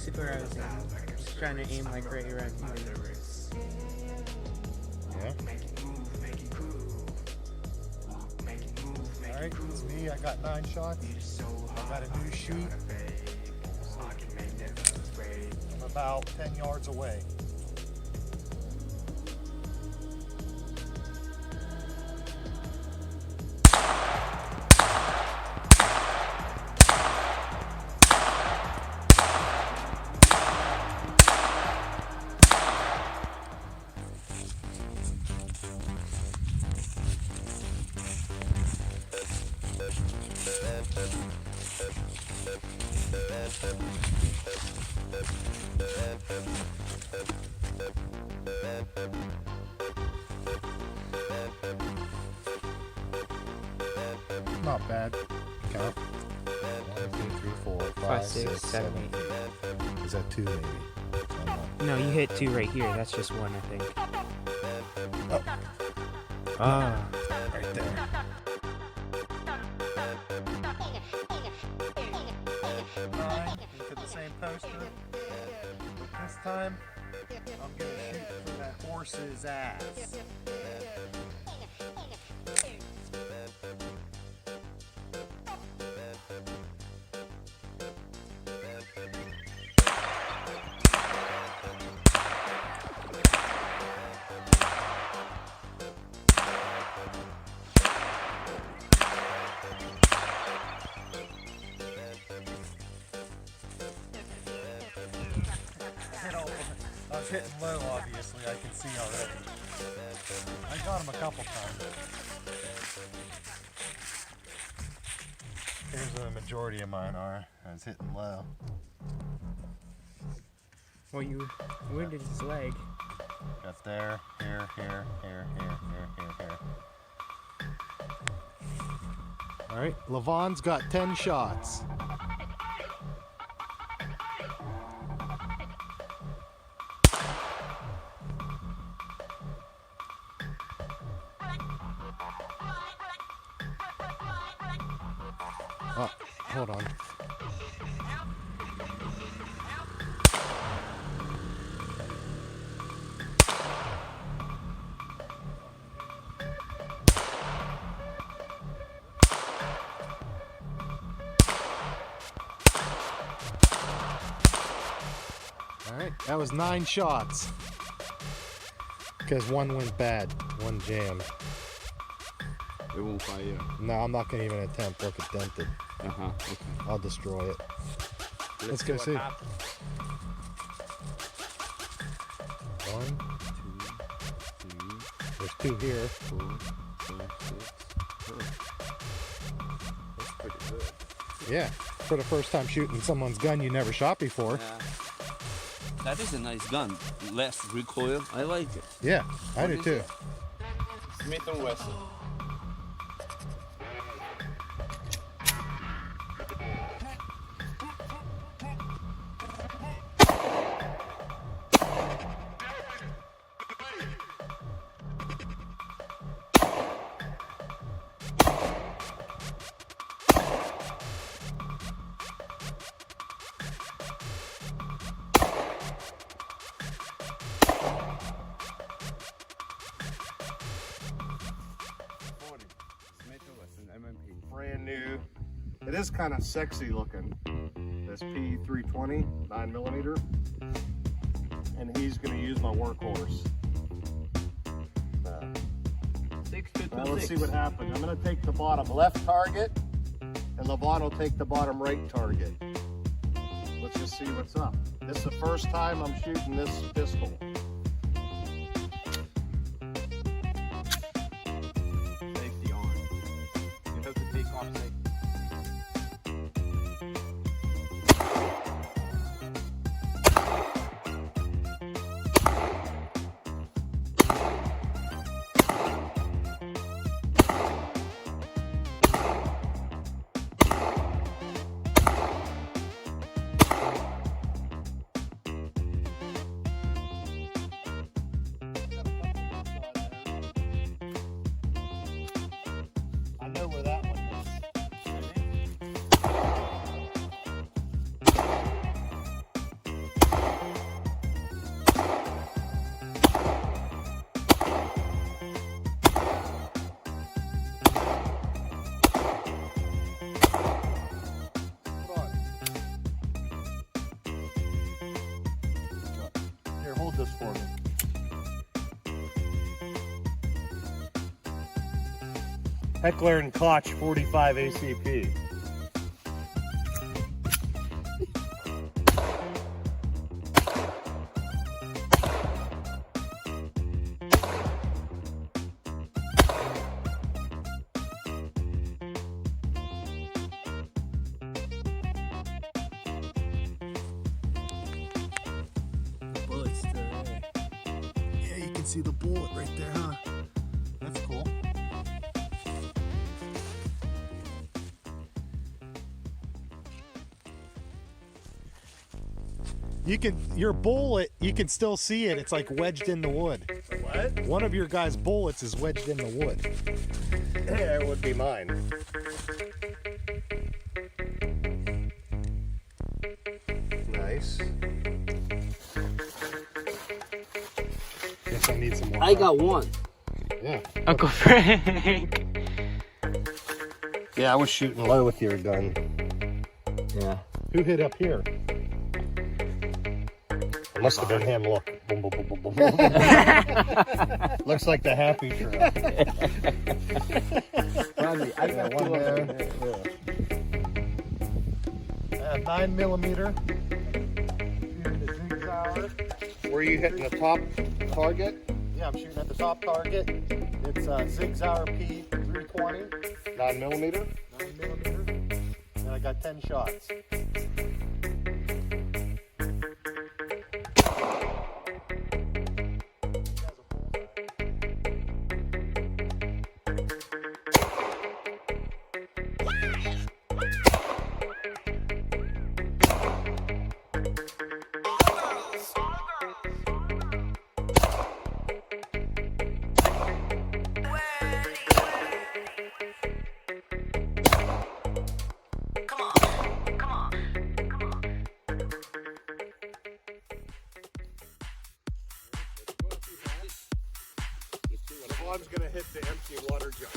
basically where I was aiming. Just trying to aim like right around here. Yeah. Alright, it's me. I got 9 shots. I got a new sheet. I'm about 10 yards away. Not bad. Count. 1, 2, 3, 4, 5, 6, 7, 8. Is that 2 maybe? No, you hit 2 right here. That's just 1, I think. Oh. Ah. Right there. Into the same poster. This time, I'm gonna shoot for that horse's ass. I was hitting low, obviously, I can see already. I got him a couple times. Here's where the majority of mine are. I was hitting low. Well, where did his leg? Got there, here, here, here, here, here, here, here. Alright, Levon's got 10 shots. Oh, hold on. All right, that was 9 shots. Because 1 went bad, 1 jammed. It won't fire. No, I'm not gonna even attempt. Look, it dented. Okay. I'll destroy it. Let's go see. 1, 2, 3, there's 2 here. 4, 5, 6. That's pretty good. Yeah, for the first time shooting someone's gun you never shot before. That is a nice gun. Less recoil. I like it. Yeah, I What do is too. it? Smith & Wesson. Brand new. It is kind of sexy looking. This P320 9mm, and he's going to use my workhorse. Let's see what happens. I'm going to take the bottom left target, and Levon will take the bottom right target. Let's just see what's up. This is the first time I'm shooting this pistol. Safety on. You have to take off safety. I know where that one is. Heckler and Koch 45 ACP. Bullet's still there. Yeah, you can see the bullet right there, huh? That's cool. Your bullet, you can still see it. It's like wedged in the wood. What? One of your guys' bullets is wedged in the wood. Yeah, it would be mine. Nice. Guess I need some more. I got one. Yeah. Uncle Frank. Yeah, I was shooting low with your gun. Yeah. Who hit up here? It must have been him. Look. Boom, boom, boom, boom, boom, boom. Looks like the happy truck. Probably. I got one there. 9mm. Here in the Zig Zauer. Were you hitting the top target? Yeah, I'm shooting at the top target. It's Zig Zauer P320, 9mm? 9mm, and I got 10 shots. One's gonna hit the empty water jug.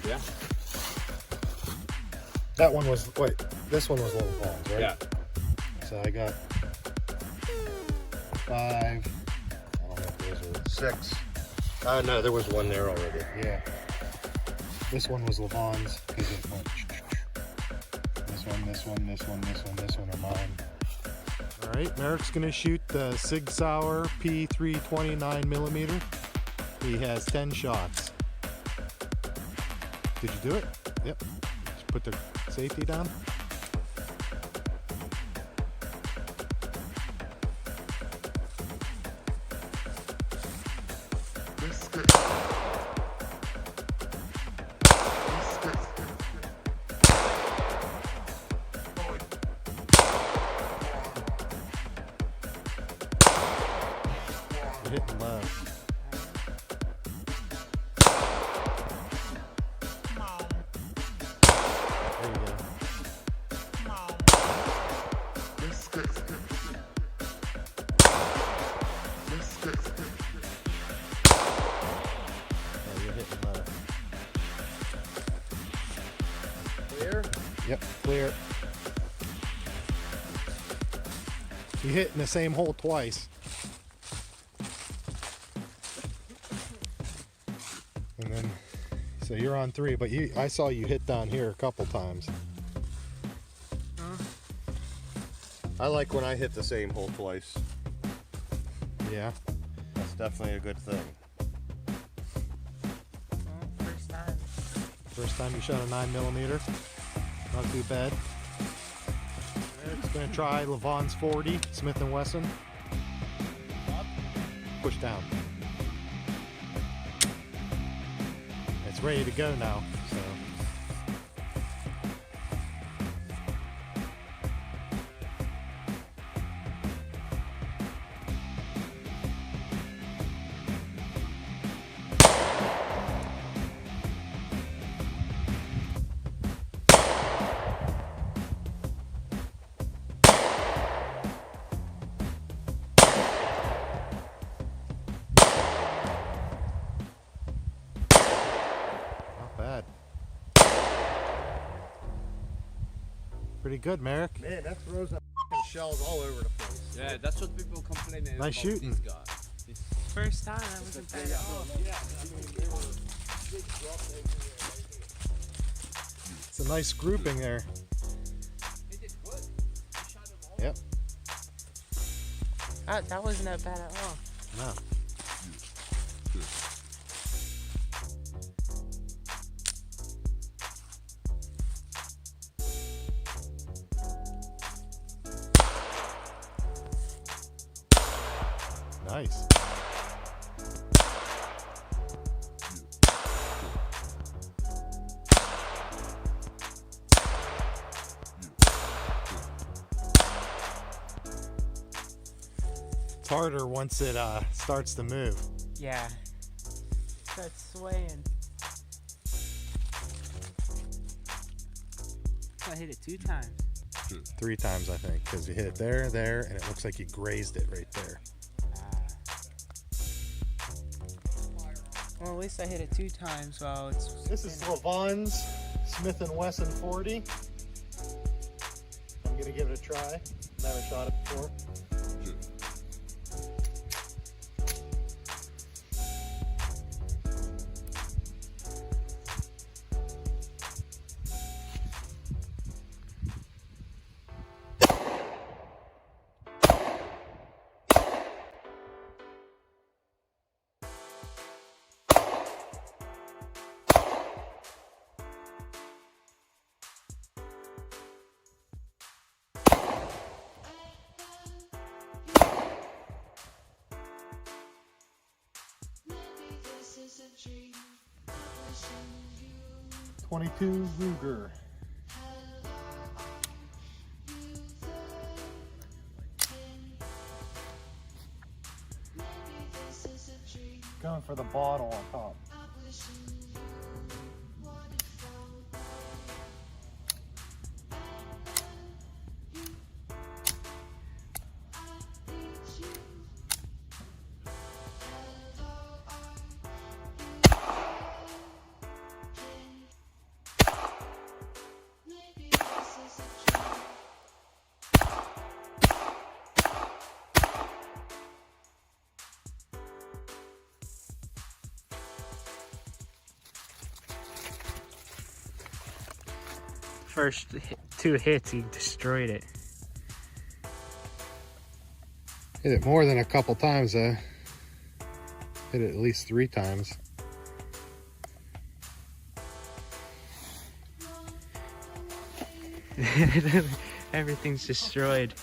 Yeah. That one was, wait, this one was little balls, right? Yeah. So I got 5, I don't know if those were, 6. No, there was one there already. yeah. This one was Levon's, because it went, this one, this one, this one, this one, this one are mine. All right, Merrick's gonna shoot the Sig Sauer P320 9mm. He has 10 shots. Did you do it? Yep. Just put the safety down. You're hitting low. There you go. Oh, you're hitting low. Clear? Yep, clear. You hit in the same hole twice. And then, so you're on 3, but I saw you hit down here a couple times. I like when I hit the same hole twice. Yeah. That's definitely a good thing. First time you shot a 9mm. Not too bad. Eric's gonna try Levon's 40, Smith & Wesson. Push down. It's ready to go now, so. Not bad. Pretty good, Merrick. Man, that throws a shells all over the place. Yeah, that's what people complain about. Nice shooting. This guy. First time, I wasn't bad at all. It's a nice grouping there. Yep. That wasn't that bad at all. No. Nice. It's harder once it starts to move. Yeah. Starts swaying. I hit it 2 times. 3 times, I think, because you hit it there, and it looks like you grazed it right there. Well, at least I hit it 2 times while it's... This is Levon's Smith & Wesson 40. I'm gonna give it a try. Never shot it before. .22 Ruger. Going for the bottle on top. First 2 hits, he destroyed it. Hit it more than a couple times, though. Hit it at least 3 times. Everything's destroyed.